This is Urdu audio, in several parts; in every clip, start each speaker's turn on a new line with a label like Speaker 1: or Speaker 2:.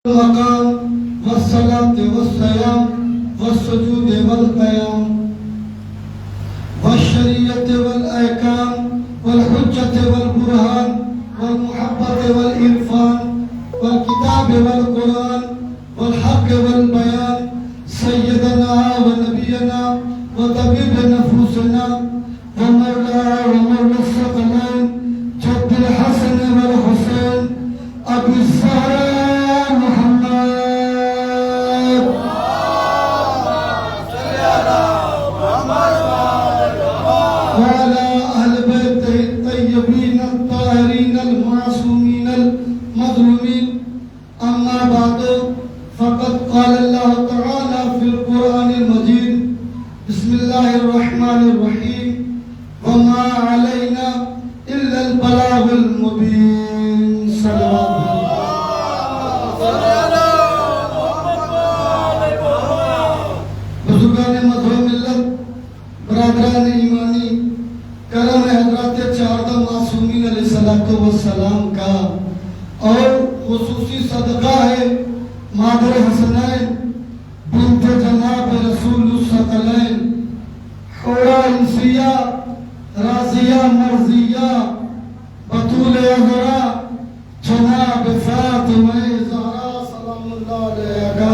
Speaker 1: المقام والصلاة والسلام والسجود والقيام والشريعة والأحكام والحجة والبرهان والمحبة والإرفان والكتاب والقرآن والحق والبيان سيدنا ونبينا وطبيب نفوسنا ومولانا ومولى الثقلين جد الحسن والحسين أبي الزهراء محمد وعلى أهل بيته الطيبين الطاهرين المعصومين المظلومين. أما بعد فقد قال الله تعالى في القرآن المجيد بسم الله الرحمن الرحيم وما علينا إلا البلاغ المبين. صلوات بزرگان مذہب ملت، برادران ایمانی، کرم حضرات چاردہ معصومین علیہ السلام کا اور خصوصی صدقہ ہے مادر حسنین بنت جناب رسول الثقلین حورا انسیہ راضیہ مرضیہ بطول عذرا جناب فاطمہ زہرا سلام اللہ علیہ کا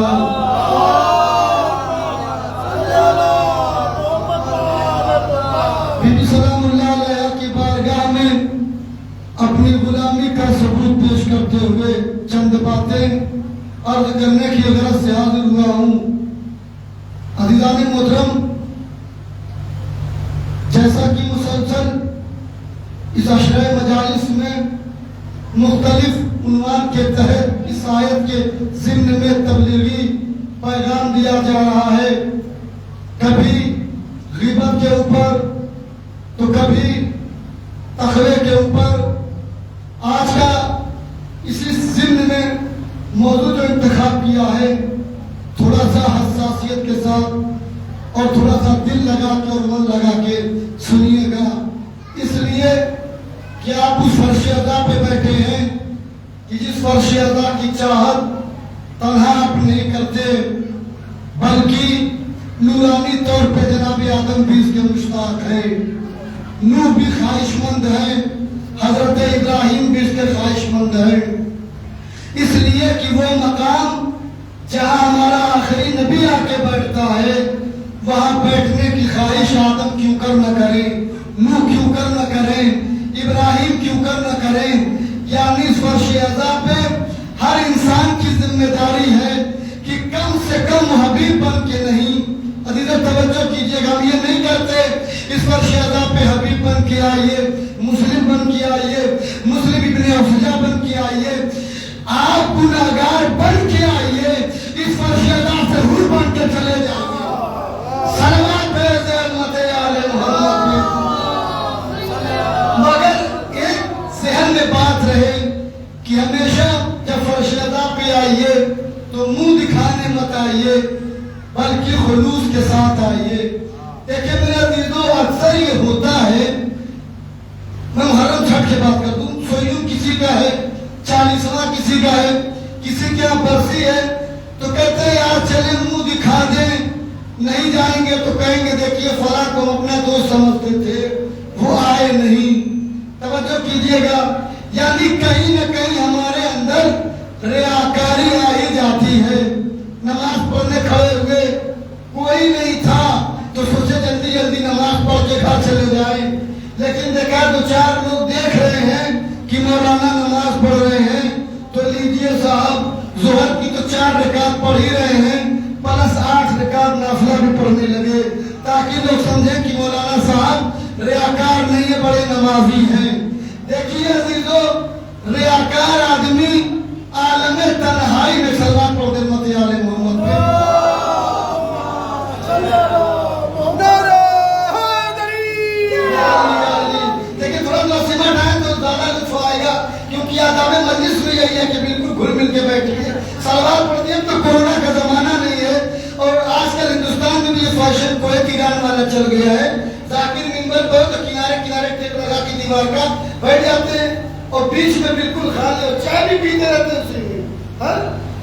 Speaker 1: بی بی سلام اللہ علیہ کی بارگاہ میں اپنی غلامی کا ثبوت پیش کرتے ہوئے چند باتیں عرض کرنے کی غرض سے حاضر ہوا ہوں. عزیزان محترم، جیسا کہ مسلسل اس عشرہ مجالس میں مختلف عنوان کے تحت اس آیت کے ضمن میں تبلیغی پیغام دیا جا رہا ہے، کبھی غیبت کے اوپر تو کبھی تقوی کے اوپر. آج کا اسی ضمن میں موضوع جو انتخاب کیا ہے تھوڑا سا حساسیت کے ساتھ اور تھوڑا سا دل لگا کے اور من لگا کے سنیے گا، اس لیے کہ آپ اس فرش ادا پہ بیٹھے ہیں کہ جس فرش ادا کی چاہت تنہا آپ نہیں کرتے بلکہ نورانی طور پہ جناب آدم بھی اس کے مشتاق ہیں، نوح بھی خواہش مند ہیں، حضرت ابراہیم بھی اس کے خواہش مند ہیں. اس لیے کہ وہ مقام جہاں ہمارا آخری نبی آ کے بیٹھتا ہے وہاں بیٹھنے کی خواہش آدم کیوں کر نہ کریں، نوح کیوں کر نہ کریں، ابراہیم کیوں کر نہ کریں. یعنی اس فرش اعضا پہ ہر انسان کی ذمہ داری ہے کہ کم سے کم حبیب بن کے نہیں، عزیزہ توجہ کیجئے گا، ہم یہ نہیں کرتے اس فرش اعضا پہ حبیب بن کے آئیے، مسلم بن کے آئیے، مسلم ابن افجا بن کے آئیے. آپ گناہگار بن کے آئیے، اس فرش اعضا سے حور بن کے چلے جائیے. صلوات بھیج احمد آل محمد میں. مگر ایک ذہن میں بات رہے کہ ہمیشہ جب فرش اعضا پہ آئیے تو منہ دکھانے مت آئیے بلکہ خلوص کے ساتھ آئیے. دیکھیں میرے عزیزوں، اکثر یہ ہوتا ہے، میں محرم چھٹ کے بات کر دوں، سوئیوں کسی کا ہے، 40واں کسی کا ہے، کسی کے یہاں برسی ہے تو کہتے ہیں یار چلیں منہ دکھا دیں، نہیں جائیں گے تو کہیں گے دیکھیے فلاں کو اپنا دوست سمجھتے تھے وہ آئے نہیں. توجہ کیجئے گا، یعنی کہیں نہ کہیں ہمارے اندر ریاکاری آئی جاتی ہے. نماز پڑھنے کھڑے ہوئے کوئی نہیں تھا تو سوچے جلدی جلدی نماز پڑھ کے گھر چلے جائیں، لیکن دیکھا دو چار لوگ دیکھ رہے ہیں کہ مولانا نماز پڑھ رہے ہیں تو لیجئے صاحب ظہر کی تو 4 رکعت پڑھ ہی رہے ہیں پلس 8 رکعت نافلہ بھی پڑھنے لگے تاکہ لوگ سمجھیں کہ مولانا صاحب ریاکار نہیں ہے، بڑے نمازی ہیں. دیکھیے عزیزو، ریاکار آدمی عالم تنہائی میں صلوات پڑھ دے مت آل محمد پہ. دیکھیں تھوڑا نصیبت ہے تو زیادہ لطف آئے گا کیونکہ آداب مجلس میں یہی ہے کہ بالکل گھل مل کے بیٹھے ہیں. صلوات پڑھتی ہیں تو کورونا کا زمانہ نہیں ہے اور آج کل ہندوستان میں بھی یہ فیشن کویت ایران والا چل گیا ہے. ذاکر منبر پر تو کنارے کنارے ٹیپ لگا کے دیوار کا بیٹھ جاتے ہیں اور بیچ میں بالکل خالی اور چائے بھی پیتے رہتے ہیں.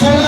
Speaker 1: 16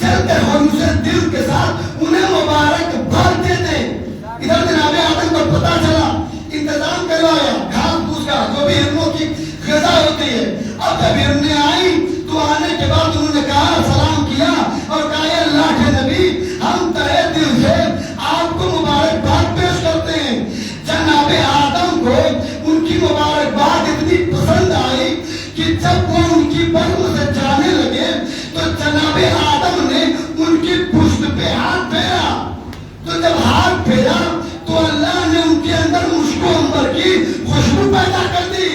Speaker 1: چلتے خلوص دل کے ساتھ انہیں مبارک باد دیتے۔ ادھر جناب آدم کو پتا چلا، انتظام کروایا گھاس پھوس کا جو بھی ہرنوں کی غذا ہوتی ہے۔ اب جب ہرنیں آئی تو آنے کے بعد انہوں نے کہا، سلام کیا اور کہا، اے اللہ کے نبی، ہم تہہ دل سے آپ کو مبارکباد پیش کرتے ہیں۔ جناب آدم کو ان کی مبارکباد اتنی پسند آئی کہ جب وہ ان کی بزم سے جانے لگے تو جناب آدم نے ان کی پشت پہ ہاتھ پھیرا۔ تو جب ہاتھ پھیرا تو اللہ نے ان کے اندر مشک و عنبر کی خوشبو پیدا کر دی۔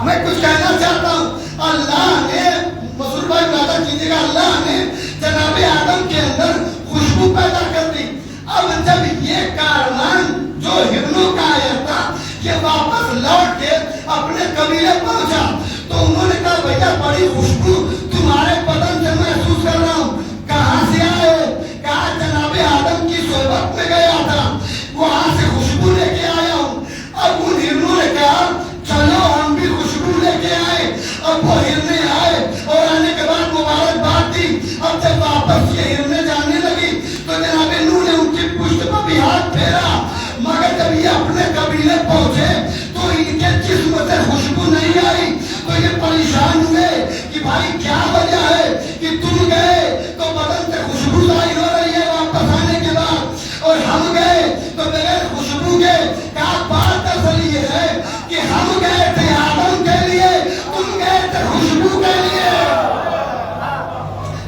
Speaker 1: میں کچھ کہنا چاہتا ہوں، اللہ نے، مسعود بھائی پیدا کیجیے گا، اللہ نے جناب آدم کے اندر خوشبو پیدا کر دی۔ اب جب یہ کاروان جو ہرنوں کا آیا تھا یہ واپس لوٹ کے اپنے قبیلے پہنچا تو انہوں نے کہا، بھیا بڑی خوشبو تمہارے بدن سے محسوس کر رہا ہوں، کہاں سے آئے ہو؟ کہا جناب آدم کی صحبت میں گیا تھا، وہاں سے خوشبو لے کے آیا ہوں۔ اب ان ہرنوں نے کہا، چلو ہم بھی خوشبو لے کے آئے۔ اب وہ ہرنے آئے اور آنے کے بعد مبارکباد دی۔ اب جب واپس یہ ہرنے جانے لگی تو جناب نوح نے ان کی پشت پر بھی ہاتھ پھیرا، مگر جب یہ اپنے قبیلے پہنچے تو ان کے جسم سے خوشبو نہیں آئی۔ تو یہ پریشان ہوئے کہ بھائی کیا وجہ ہے کہ تم گئے تو بدن سے خوشبو ظاہر ہو رہی ہے واپس آنے کے بعد، اور ہم گئے تو بغیر خوشبو کے۔ کیا بات اصل یہ ہے کہ ہم گئے تھے آدم کے لیے، تم گئے تھے خوشبو کے لیے۔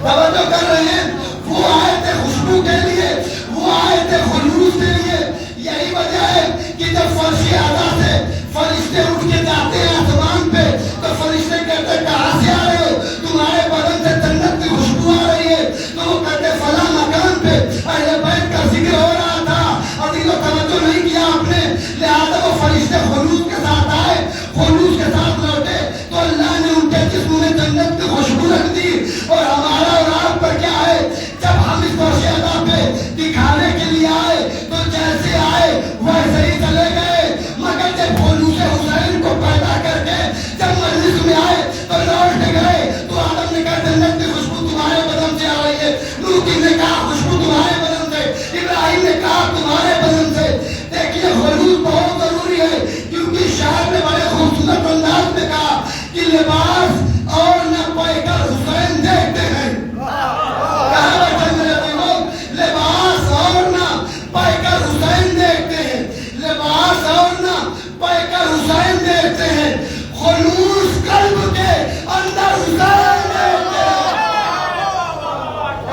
Speaker 1: توجہ کر رہے ہیں؟ وہ آئے تھے خوشبو کے لیے، وہ آئے تھے خلوص کے لیے۔ یہی وجہ ہے کہ جب فرش اعلیٰ سے فرشتے اٹھ کے جاتے ہیں آسمان پہ تو فرشتے کہتے ہیں، کہاں سے آ رہے ہو؟ تمہارے بدن سے جنت کی خوشبو آ رہی ہے۔ تو وہ کہتے ہیں، فلاں مکان پہ اہل بیت کا ذکر ہو رہا تھا اور دل و توجہ نہیں کیا آپ نے، لہٰذا وہ فرشتے خلوص کے ساتھ آئے، خلوص کے ساتھ لوٹے تو اللہ نے ان کے جسم میں جنت کی خوشبو رکھ دی۔ اور ہمارا اور آپ پر کیا ہے؟ جب ہم اس فرش اعلیٰ پہ دکھانے کے لیے آئے تو جیسے آئے ویسے ہی چلے گئے، مگر جب خلوص حسین کو پیدا کر کے جب مجلس میں آئے تو لوٹ گئے۔ تو آدم نے کہا، جنت کی خوشبو تمہارے بدن سے آ رہی ہے۔ لوط نے کہا، خوشبو تمہارے بدن سے۔ ابراہیم نے کہا، تمہارے بدن سے۔ دیکھیے خلوص بہت ضروری ہے، کیونکہ شاعر نے بڑے خوبصورت انداز میں کہا کہ لباس اور نہ پیکر حسین دیکھتے ہیں۔ کہاں بیٹھے میرے لوگ؟ لباس اور نہ پیکر حسین دیکھتے ہیں، لباس اور نہ پیکر حسین دیکھتے ہیں، خلوص قلب کے اندر حسین دیکھتے ہیں۔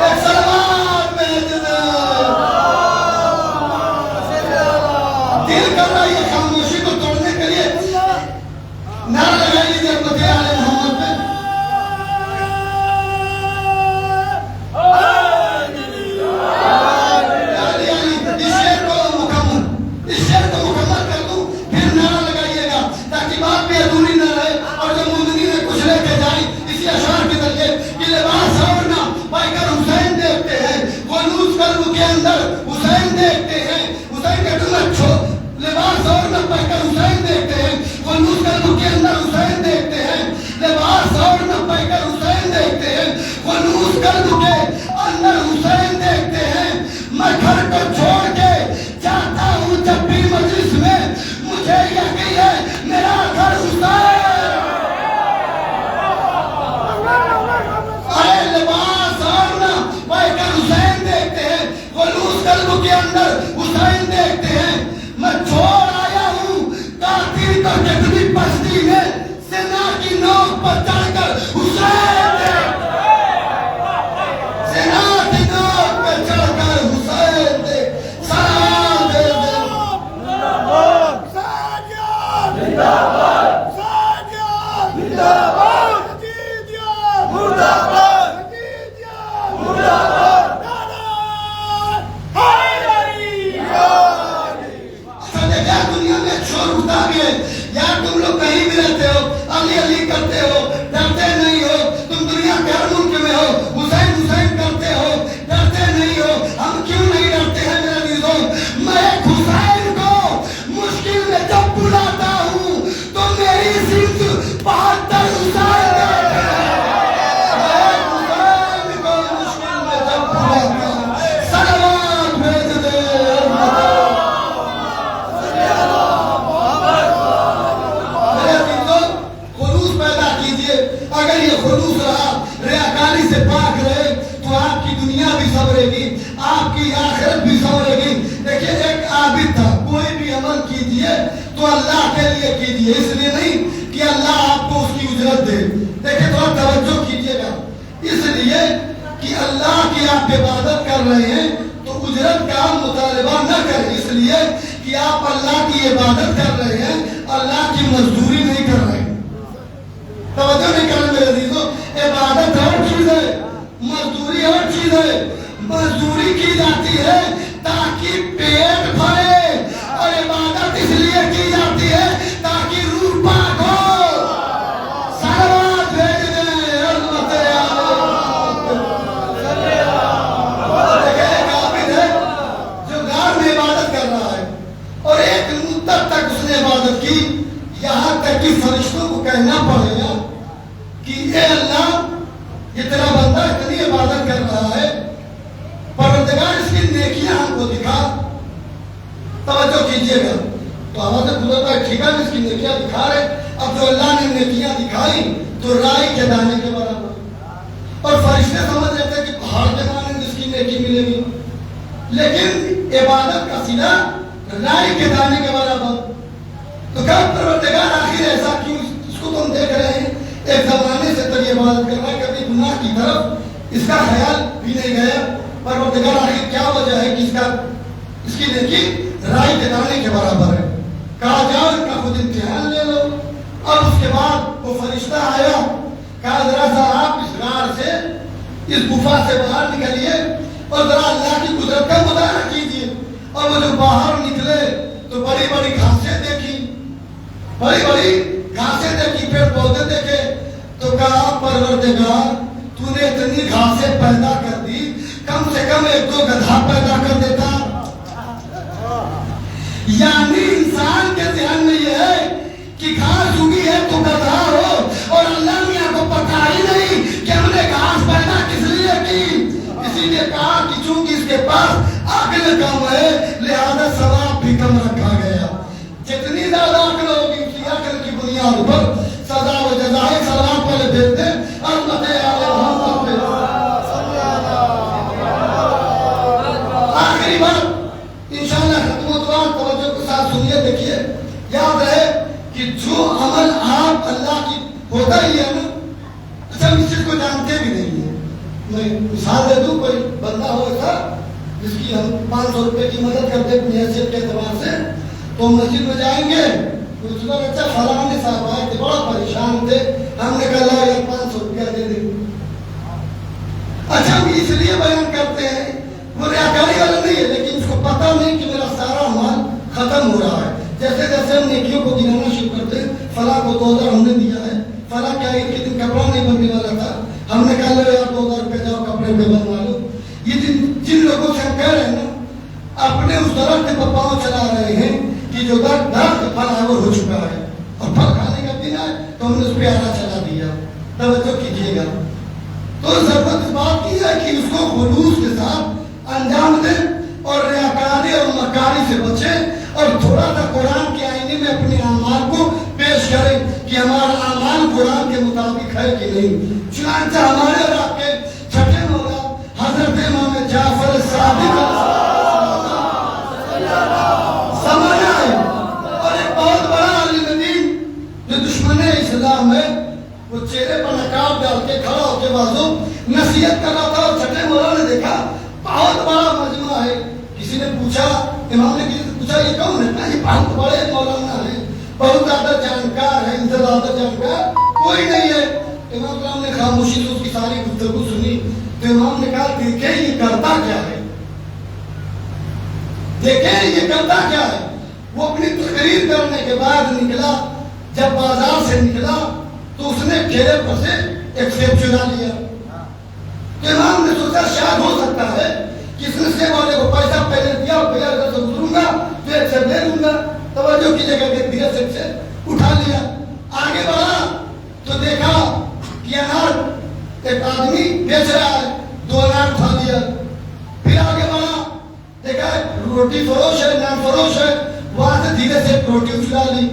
Speaker 1: ایک سلوات بھیج دے۔ دل کر رہا ہے خاموشی کو توڑنے کے لیے نعرہ لگا لیجیے رحمت آل محمد پہ۔ اس شعر کو مکمل کر دوں پھر نعرہ لگائیے گا تاکہ بات بھی ادھوری نہ رہے، اور جو مومنین کچھ لے کے جائیں اسی اشعار کے ذریعے کہ لباس اور نہ پیکر حسین دیکھتے ہیں، خلوص قلب کے اندر حسین دیکھتے ہیں۔ حسین کے دل چھو لباس اور نہ پیکر حسین دیکھتے ہیں، خلوص قلب کے اندر حسین دیکھتے ہیں، لباس اور نہ پیکر حسین دیکھتے ہیں، خلوص قلب کے اندر حسین دیکھتے ہیں۔ میں گھر کو چھوڑ کے جاتا ہوں جب بھی مجلس میں، مجھے یقین ہے میرا گھر حسین۔ ارے لباس اور نہ پیکر حسین دیکھتے ہیں، خلوص قلب کے اندر حسین دیکھتے ہیں۔ میں چھوڑ آیا ہوں قاتل کو جتنی بستی میں، سنا کی نوک پر چڑھ کر حسین دیکھتے ہیں، سنا کی نوک پر چڑھ کر حسین دیکھتے ہیں۔ سلام دے دے دنیا میں شور اٹھتا بھی ہے یار، تم لوگ کہیں بھی رہتے ہو، علی علی کرتے ہو، ڈرتے نہیں ہو، تم دنیا کے ہر ملک میں ہو، حسین حسین کرتے ہو، ڈرتے نہیں ہو۔ ہم کیوں نہیں ڈرتے ہیں میرے عزیزوں؟ میں ایک حسین کو مشکل میں جب بلاتا ہوں تو میری زندگی 72 حسین دیتے ہیں۔ سنورے گی، آپ کی آخرت بھی سنورے گی۔ دیکھیے ایک عابد تھا، کوئی بھی عمل کیجیے تو اللہ کے لیے کیجیے، اس لیے نہیں کہ اللہ آپ کو اس کی اجرت دے۔ دیکھیے تھوڑا توجہ کیجیے گا، اس لیے کہ اللہ کی آپ عبادت کر رہے ہیں تو اجرت کا مطالبہ نہ کریں، اس لیے کہ آپ اللہ کی عبادت کر رہے ہیں، اللہ کی مزدوری نہیں کر رہے ہیں۔ توجہ نہیں کریں میرے عزیزو، عبادت اور چیز ہے، مزدوری اور چیز ہے۔ مزدوری کی جاتی ہے تاکہ پیٹ بھرے، اور عبادت اس لیے کی جاتی ہے تاکہ روح پاک ہو۔ صلوات بھیج دیں رحمت دیکھیں ایک عابد ہے جو غار میں عبادت کر رہا ہے، اور ایک مدت تک اس نے عبادت کی، یہاں تک کہ فرشتوں کو کہنا پڑے گا کہ اے اللہ، یہ تیرا بندہ اتنی عبادت کر رہا ہے، پروردگار اس کی نیکیاں ہم کو دکھا۔ توجہ کیجئے گا، تو آواز گزرتا ہے ٹھیک ہے اس کی نیکیاں دکھا رہے۔ اب جو اللہ نے نیکیاں دکھائی تو رائی کے دانے کے برابر، اور فرشتے سمجھ رہے تھے کہ پہاڑ کے دانے میں اس کی نیکی ملے گی، لیکن عبادت کا صلہ رائی کے دانے کے برابر۔ تو کہا پروردگار آخر ایسا کیوں؟ اس کو تو ہم دیکھ رہے ہیں ایک زمانے سے تیری عبادت کر رہا ہے، کبھی گناہ کی طرف اس کا خیال بھی نہیں گیا۔ پروردگار آخر کیا وجہ ہے کہ اس کی نیکی رائی کے دانے کے برابر ہے؟ کہا جاؤ ان کا خود امتحان لے لو۔ اور اس کے بعد وہ فرشتہ آیا، کہا ذرا سا آپ اس غار سے، اس گفا سے باہر نکلیے اور ذرا اللہ کی قدرت کا مظاہرہ کیجیے۔ اور وہ جو باہر نکلے تو بڑی بڑی گھاسیں دیکھی، بڑی بڑی گھاسیں دیکھی، پیڑ پودے دیکھے، تو کہا پروردگار تو نے اتنی گھاسیں پیدا کر دی، کم سے کم ایک دو گدھا پیدا کر دیتا۔ یعنی انسان کے ذہن میں یہ ہے کہ گھاس اگی ہے تو گدھا ہو، اور اللہ میاں کو پتا ہی نہیں کہ ہم نے گھاس پیدا کس لیے کی۔ اسی لیے کہا کہ چونکہ اس کے پاس عقل کم ہے لہذا ثواب بھی کم رکھا گیا۔ جتنی زیادہ عقل ہوگی اسی عقل کی بنیاد پر سزا و جزائے ثواب پہلے بھیجتے ہیں۔ آخری بات انشاءاللہ ختم ہوتا ہے، توجہ کے ساتھ سنیے، دیکھیے یاد رہے کہ جو عمل آپ اللہ کی ہوتا ہی ہے نا، اچھا ہم اس چیز کو جانتے بھی نہیں ہیں۔ میں مثال دے دوں، کوئی بندہ ہو ایسا جس کی ہم 500 روپے کی مدد کرتے اپنی حیثیت کے اعتبار سے، تو مسجد میں جائیں گے، اچھا فلاں صاحب آئے تھے بڑا پریشان تھے، ہم نے کہا لا یار 500 روپیہ دے دیں۔ اچھا ہم اس لیے بیان کرتے ہیں، وہ ریاکاری والا نہیں ہے، لیکن اس کو پتا نہیں کہ میرا سارا مال ختم ہو رہا ہے۔ جیسے جیسے ہم نیکیوں کو گنانا شروع کرتے ہیں، فلاں کو 2000 ہم نے دیا ہے، فلاں کیا عید کے دن کپڑا نہیں بننے والا تھا، ہم نے کہا لو یار 2000 روپے جاؤ کپڑے پہ بنوا لو۔ یہ جن لوگوں سے ہم کہہ رہے ہیں نا، اپنے اس درخت پہ پاؤں چلا رہے ہیں کہ جو درخت پھلاور ہو چکا ہے اور پھل کھانے کا دن ہے تو ہم نے اس پہ آنا چلا دیا۔ توجہ کیجیے گا، تو ضرورت اس بات کی ہے کہ اس کو خلوص کے ساتھ انجام دیں اور ریاکاری اور مکاری سے بچیں، اور تھوڑا سا قرآن کے آئینے میں اپنے اعمال کو پیش کریں کہ ہمارا اعمال قرآن کے مطابق ہے کہ نہیں۔ چنانچہ ہمارے اور آپ کے چھٹے مولا حضرت امام جعفر صادق سمانا ہے، اور ایک بہت بڑا عالم دین جو دشمن اسلام ہے، وہ چہرے پر نقاب ڈال کے کھڑا ہو کے بازو نصیحت کر رہا تھا، اور چھٹے مولا نے دیکھا بہت بڑا مجمع ہے۔ کسی نے پوچھا، امام نے کسی سے پوچھا یہ کون ہے؟ یہ بہت بڑے مولانا ہے، بہت زیادہ جانکار ہے، ان سے زیادہ جانکار کوئی نہیں ہے۔ امام صاحب نے خاموشی سے اس کی ساری گفتگو سنی، تو امام نے کہا دیکھیں یہ کرتا کیا ہے، دیکھیں یہ کرتا کیا ہے۔ وہ اپنی تقریر کرنے کے بعد نکلا، جب بازار سے نکلا تو اس نے ٹھیلے پر سے ایک سیب چرا لیا۔ تو امام نے سوچا شاید ہو سکتا ہے کہ اس نے سیب والے کو پیسہ پہلے دیا اور پہلے اگر سے گزروں گا تو ایک سیب لے لوں گا۔ توجہ کی جگہ ایک دیا سیب سے اٹھا لیا، آگے بڑھا تو دیکھا کہ انار ایک آدمی بیچ رہا ہے، 2 انار اٹھا لیا۔ پھر آگے بڑھا، دیکھا روٹی فروش ہے، نان فروش ہے، وہاں سے دھیرے سے روٹی اچھلا لی۔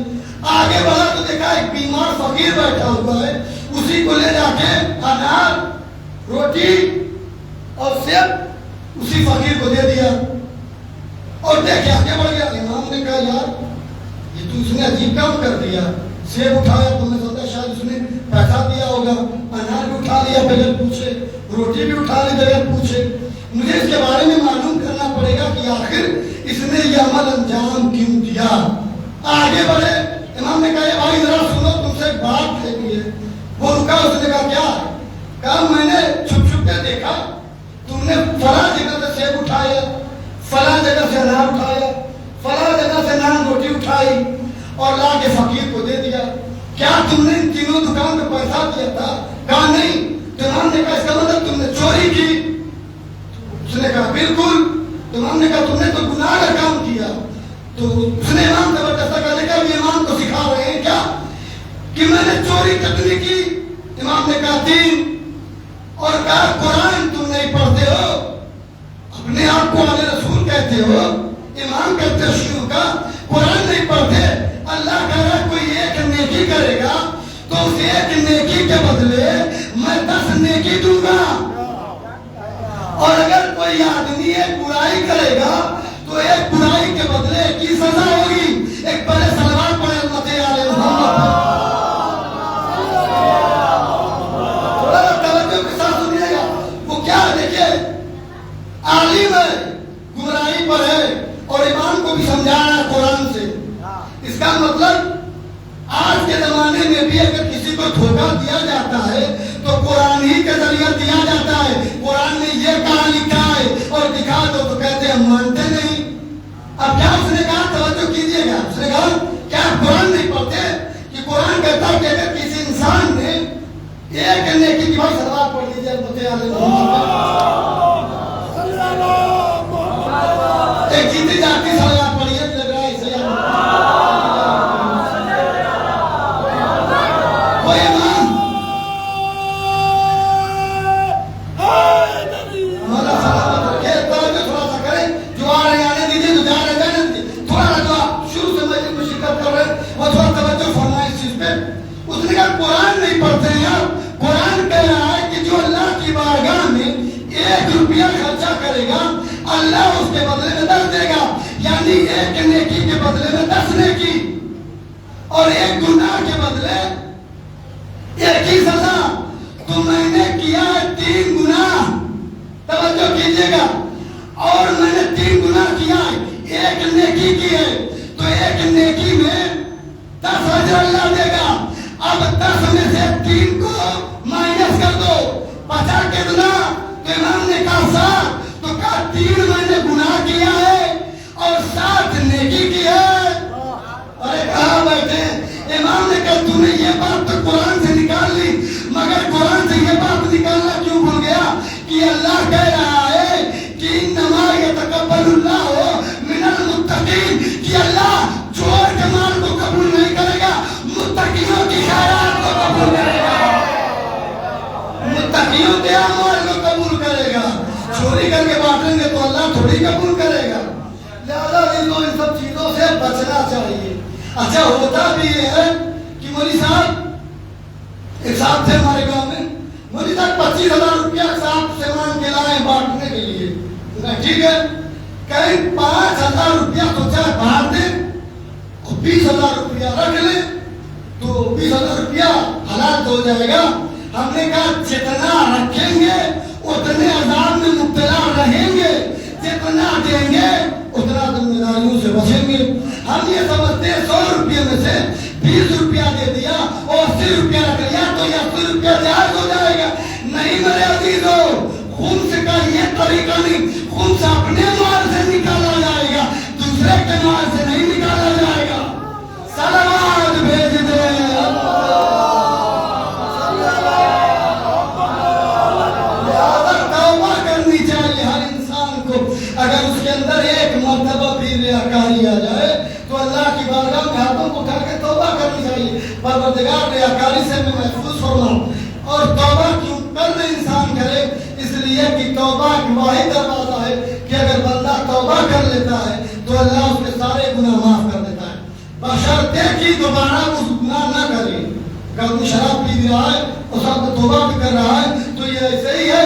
Speaker 1: آگے بڑھا تو دیکھا ایک بیمار فقیر بیٹھا ہوا ہے، اسی کو لے جا کے انار، روٹی اور سیب اسی فقیر کو دے دیا اور دیکھے آگے بڑھ گیا. امام نے کہا یار یہ تو اس نے عجیب کام کر دیا. سیب اٹھایا تو میں سوچا شاید اس نے پیسہ دیا ہوگا. انار بھی اٹھا لیا بغیر پوچھے, روٹی بھی اٹھا لی بغیر پوچھے. مجھے اس کے بارے میں معلوم کرنا پڑے گا کہ آخر اس نے یہ عمل انجام کیوں دیا. آگے بڑھے. امام نے کہا بھائی ذرا سنو, تم سے ایک بات کہنی ہے. وہ رکا. اس نے کہا کیا؟ کہا میں نے چھپ چھپ کے دیکھا تم نے فلاں جگہ سے سیب اٹھایا, فلاں جگہ سے انار اٹھایا, فلاں جگہ سے نان روٹی اٹھائی اور لا کے فقیر کو دے دیا. کیا تم نے ان تینوں دکان پہ پیسہ دیا تھا؟ کہا نہیں. تو امام نے کہا اس کا مطلب تم نے چوری کی؟ اس نے کہا بالکل. تو امام نے کہا تم نے تو گناہ کا کام کیا. تو اس نے امام زبردست کرنے کا بھی امام کو سکھا رہے ہیں کیا کہ میں نے چوری کتنی کی؟ امام نے کہا 3. اور کہا قرآن تم نہیں پڑھتے ہو, اپنے آپ کو اہل رسول کہتے ہو, امام کہتے ہو شیعوں کا, قرآن نہیں پڑھتے. اللہ کہہ رہا کوئی ایک نیکی کرے گا تو اس ایک نیکی کے بدلے میں 10 نیکی دوں گا. اور اگر کوئی آدمی ایک برائی کرے گا تو ایک برائی کے بدلے کی سزا ہوگی. ایک پہلے سلوات پڑھے امت علی محمد. تھوڑا توجہ کے ساتھ سنیے گا. وہ کیا دیکھیے عالم ہے, گمراہی پر ہے اور امام کو بھی سمجھا رہا ہے قرآن سے. اس کا مطلب آج کے زمانے میں بھی اگر کسی کو دھوکہ دیا جاتا ہے تو قرآن ہی کے ذریعے دیا جاتا ہے. قرآن نے یہ کہا لکھا ہے اور دکھا دو تو کہتے ہیں ہم مانتے نہیں. اب کیا اس نے کہا توجہ کیجیے گا, اس نے کہا کیا قرآن نہیں پڑھتے کہ قرآن کہتا ہے کہ اگر کسی انسان نے ایک نیکی کی بھائی سلوات پڑھ لیجیے ایک جیتی جاتی سلوات پڑھیے لگ رہا ہے اسے کوئی امام ہمارا سلامت رکھے. توجہ تھوڑا سا کریں, جو آ رہے آنے دیجیے, جو جا رہے جانے دیجیے. تھوڑا جو آپ شروع سے مجلس میں شرکت کر رہے ہیں وہ تھوڑا توجہ فرمائیں اس چیز پہ. اس نے کہا قرآن نہیں پڑھتے ہیں آپ. قرآن کہہ رہا ہے کہ جو اللہ کی بارگاہ میں 1 روپیہ خرچہ کرے گا اللہ اس کے بدلے میں 10 دے گا. یعنی ایک نیکی کے بدلے میں 10 نیکی اور ایک گناہ کے بدلے ایک ہی سزا. تو میں نے کیا 3 گناہ, توجہ کیجیے گا, اور میں نے 3 گناہ کیا ہے, ایک نیکی کی ہے تو ایک نیکی میں 10 اجر اللہ دے گا. اب 10 میں سے 3 کو مائنس کر دو, 50 کتنا؟ تو امام نے کہا 7. تو کہا 3 میں نے گناہ کیا ہے اور 7 نیکی کی ہے. ارے کہاں بیٹھے؟ امام نے کہا تم نے یہ بات تو قرآن سے نکال لی, مگر قرآن سے یہ بات نکالنا کیوں بھول گیا کہ اللہ کہہ رہا ہے کہ انما یتقبل اللہ من المتقین, کہ اللہ چور کے مال کو قبول نہیں کرے گا, متقیوں کی خیرات کو قبول کرے گا. متقیوں کے اعمال کو قبول کرے گا. چوری کر کے بانٹیں گے تو اللہ تھوڑی قبول کرے گا. لہذا ان سب چیزوں سے بچنا چاہیے. اچھا ہوتا بھی یہ ہے کہ مولوی صاحب ایک صاحب تھے ہمارے گاؤں میں, مولوی صاحب 25,000 روپیہ صاحب سامان کے لائے بانٹنے کے لیے. ٹھیک ہے, کہیں 5,000 روپیہ تو چاہے باہر دیں اور 20,000 روپیہ رکھ لیں تو 20,000 روپیہ حلال ہو جائے گا. ہم نے کہا جتنا رکھیں گے اتنے عذاب میں مبتلا رہیں گے, جتنا دیں گے اتنا ذمہ داریوں سے بچیں گے. ہم یہ سمجھتے ہیں 100 روپیے میں سے 20 روپیہ دے دیا اور 80 روپیہ رکھ لیا تو یہ 80 روپیہ جائز ہو جائے گا. نہیں میرے عزیزو, خون سے کا یہ طریقہ نہیں. خون سے اپنے مال سے نکالا جائے گا, دوسرے کے مال سے نہیں نکالا جائے گا. سلامات بھیج دے. توبہ کرنی چاہیے ہر انسان کو. اگر اس کے اندر ایک مرتبہ بھی ریاکاری آ جائے تو اللہ کی بارگاہ میں ہاتھوں کو اٹھا کے توبہ کرنی چاہیے. پروردگار ریاکاری سے میں محفوظ فرماؤں. اور توبہ کیوں کرنے انسان کرے؟ اس لیے کہ توبہ ایک واحد دروازہ ہے کہ اگر بندہ توبہ کر لیتا ہے تو اللہ اس کے سارے گناہ معاف کر دیتا ہے, بشرطے کہ دوبارہ اس گناہ نہ کرے. اگر کوئی شراب پی رہا ہے اور ساتھ توبہ بھی کر رہا ہے تو یہ ایسے ہی ہے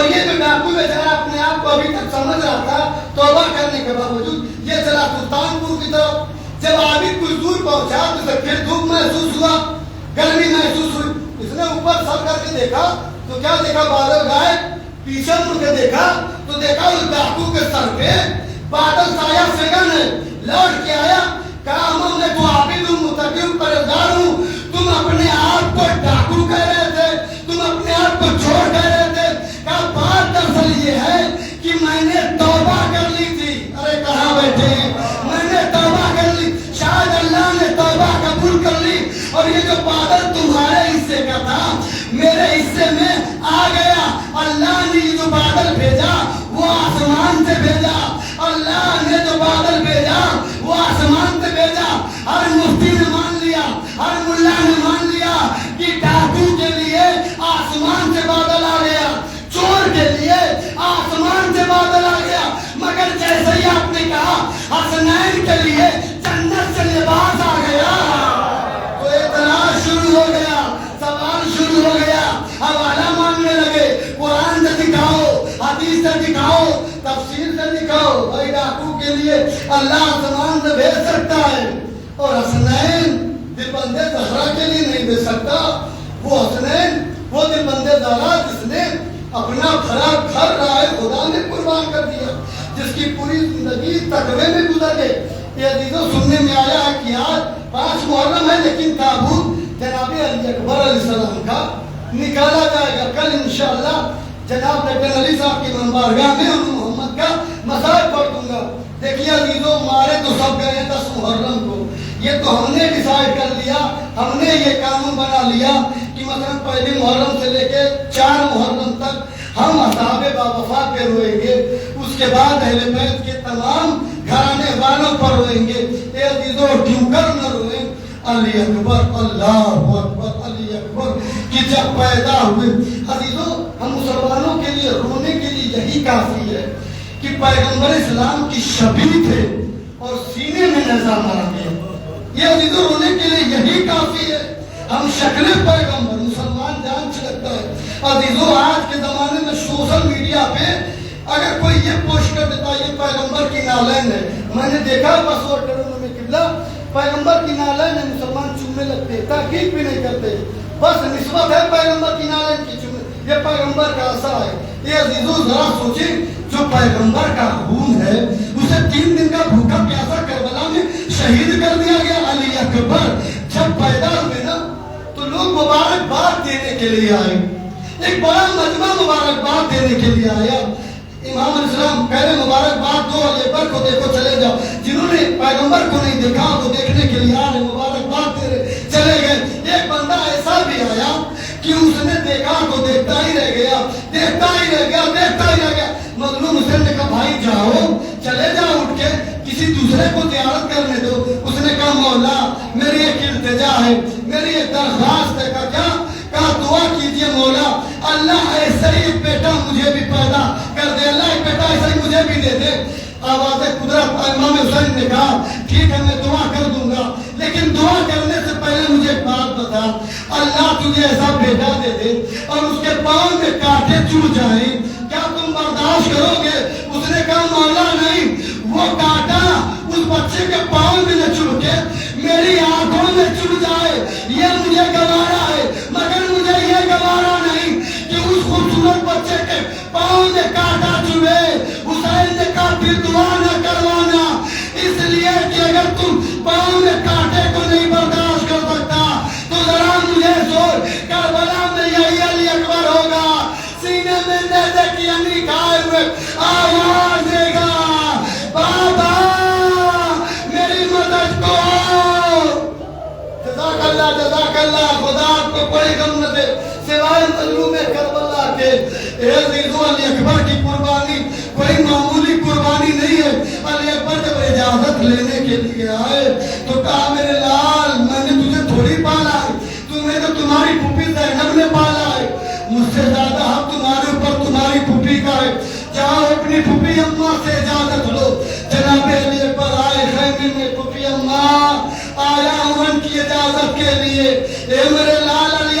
Speaker 1: اور یہ جو ڈاکو بیچارہ اپنے آپ کو ابھی تک سمجھ رہا تھا توبہ کرنے کے باوجود، یہ چلا سلطانپور کی طرف۔ جب عابد کچھ دور پہنچا تو اسے پھر دھوپ محسوس ہوا، گرمی محسوس ہوئی۔ اس نے اوپر سر کر کے دیکھا تو کیا دیکھا؟ بادل غائب۔ پیچھے مڑ کے دیکھا تو دیکھا اس ڈاکو کے سر پہ بادل سایہ فگن ہے۔ لوٹ کے آیا، کہا ہم نے تو عابد ہوں، متقی پرہیزگار ہوں، تم اپنے آپ کو ڈاکو کہہ رہے تھے، تم اپنے آپ کو چور کہہ رہے تھے۔ کہا بات دراصل یہ ہے کہ میں نے توبہ کر لی تھی۔ ارے کہاں بیٹھے ہیں؟ میں نے توبہ کر لی، شاید اللہ نے توبہ قبول کر لی، اور یہ جو بادل تمہارے حصے کا تھا میرے حصے میں آ گیا۔ اللہ نے یہ جو بادل بھیجا وہ آسمان سے بھیجا، اللہ نے جو بادل بھیجا وہ آسمان سے بھیجا۔ ہر مفتی نے مان لیا، ہر ملا نے مان لیا کہ ڈاکو کے لیے آسمان سے بادل آ گیا، چور کے لیے آسمان سے بادل آ گیا۔ مگر جیسے ہی آپ نے کہا حسنین کے لیے جنت سے لباس آ گیا، تو اعتراض شروع ہو گیا، سوال شروع ہو گیا، حوالہ مانگنے لگے، قرآن سے دکھاؤ، حدیث سے دکھاؤ، تفسیر سے دکھاؤ۔ بھائی ڈاکو کے لیے اللہ آسمان سے بھیج سکتا ہے، اور حسنین دل بندے زہرا کے لیے نہیں بھیج سکتا۔ وہ حسنین، وہ دل بندے زہرا جس نے اپنا بھرا گھر راہ خدا نے قربان کر دیا، جس کی پوری زندگی تقوی میں گزر گئی۔ یہ عزیزوں سننے میں آیا ہے کہ آج 5 محرم ہے، لیکن تابوت جناب علی اکبر علیہ السلام کا نکالا جائے گا۔ کل انشاءاللہ جناب لیٹن علی صاحب کی بارگاہ میں انہوں محمد کا مزار پڑھ دوں گا۔ دیکھیے عزیزوں، مارے تو سب گئے 10 محرم کو، یہ تو ہم نے ڈیسائیڈ کر لیا، ہم نے یہ قانون بنا لیا کہ مثلا پہلی محرم سے لے کے 4 محرم تک ہم اصحاب باوفا پہ روئیں گے، اس کے بعد اہل بیت کے تمام گھرانے والوں پر روئیں گے۔ اے عزیزوں ڈھوں کر نہ روئیں، علی اکبر، اللہ اکبر، علی اکبر کہ جب پیدا ہوئے۔ عزیزوں ہم مسلمانوں کے لیے رونے کے لیے یہی کافی ہے کہ پیغمبر اسلام کی شبیہ تھے اور سینے میں نیزہ مارا گیا۔ یہ عزیزوں رونے کے لیے یہی کافی ہے۔ ہم شکل پیغمبر مسلمان جان چھلکتا ہے۔ عزیزوں آج کے زمانے میں سوشل میڈیا پہ اگر کوئی یہ پوسٹ کر دیتا ہے یہ پیغمبر کی نالین ہے، میں نے دیکھا بس اور ٹرینوں میں قبلہ پیغمبر کی نالین ہے، مسلمان چومنے لگتے، تحقیق بھی نہیں کرتے، بس نسبت ہے پیغمبر کی نالین کی چومنے، یہ پیغمبر کا اثر ہے۔ یہ عزیزوں ذرا سوچیں، جو پیغمبر کا خون ہے اسے 3 دن کا بھوکا پیاسا کربلا میں شہید کر دیا گیا۔ علی اکبر جب پیدا ہوئے نا تو لوگ مبارکباد دینے کے لیے آئے، ایک بڑا مجمع مبارکباد دینے کے لیے آیا۔ امام علیہ السلام کہہ رہے مبارکباد دو، علی اکبر کو دیکھو چلے جاؤ، جنہوں نے پیغمبر کو نہیں دیکھا وہ دیکھنے کے لیے آ رہے، مبارکباد دے رہے، چلے گئے۔ ایک بندہ ایسا بھی آیا کہ اس نے دیکھا تو دیکھتا ہی رہ گیا، دیکھتا ہی رہ گیا، دیکھتا ہی رہ گیا۔ مظلوم حسین نے کہا بھائی جاؤ، چلے جاؤ اٹھ کے کسی دوسرے کو زیارت کرنے دو۔ اس نے کہا مولا میری ایک التجا ہے، میری ایک درخواست ہے۔ کہا دعا کیجئے مولا، اللہ ایسے ہی ایک بیٹا مجھے بھی پیدا کر دے، اللہ ایک بیٹا ایسے ہی مجھے بھی دے دے۔ آواز قدرت امام حسین نے کہا ٹھیک ہے میں دعا کر دوں گا، لیکن دعا کرنے سے پہلے مجھے ایک بات بتا، اللہ تجھے ایسا بیٹا دے دے اور اس کے پاؤں میں کانٹے چبھ جائیں، کیا تم برداشت کرو گے؟ اس نے کہا مولا نہیں، وہ کانٹا اس بچے کے پاؤں میں نہ چبھ کے میری آنکھوں میں چبھ جائے یہ مجھے گوارا ہے، مگر مجھے یہ گوارا نہیں کہ اس خوبصورت بچے کے پاؤں میں کانٹا چبھے۔ حسین نے کہا پھر دعا نہ کروانا، اس لیے کہ اگر تم پاؤں میں کانٹے کو نہیں برداشت کر سکتا تو ذرا مجھے زور کربلا میں یہی علی اکبر ہوگا، سینے میں نیزے کی انگلی کھائے ہوئے آواز دے گا بابا میری مدد کو۔ جزاک اللہ، خدا آپ کو کوئی غم نہ دے سوائے مظلوم کربلا کے۔ اے عزیزو علی اکبر کی قربانی کوئی معمولی قربانی نہیں ہے۔ علی اکبر جب اجازت لینے کے لیے آئے تو کہا میرے لال میں نے تجھے تھوڑی پالا ہے، تمہیں تو تمہاری پھوپھی زینب نے پالا ہے، مجھ سے زیادہ حق تمہارے اوپر تمہاری پھوپھی کا ہے، جاؤ اپنی پھوپھی اماں سے اجازت لو۔ جناب علی اکبر آئے خیمے میں، پھوپھی اماں آیا ہوں ان کی اجازت کے لیے۔ اے میرے لال علی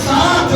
Speaker 1: 7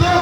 Speaker 1: 2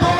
Speaker 1: 2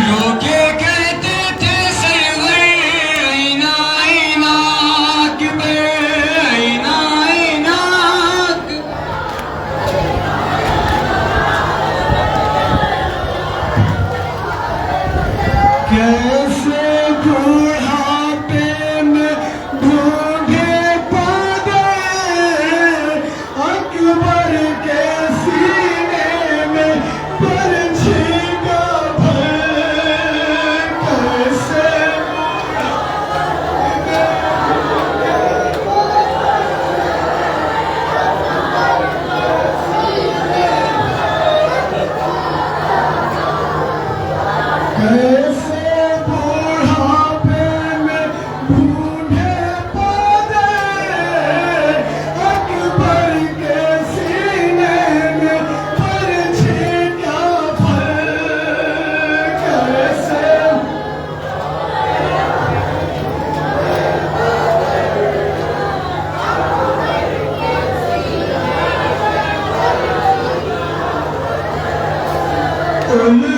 Speaker 2: لوگ یہ کہتے تھے سرور اینا اینا اکبر اینا اینا
Speaker 1: کیسے بڑھاپے میں ڈھونڈے پا گئے اکبر کے سینے میں پرچھی کا بھر کیسے کیسے بڑھاپے میں ڈھونڈے پا گئے اکبر کے سینے میں پرچھی کا بھر کیسے ان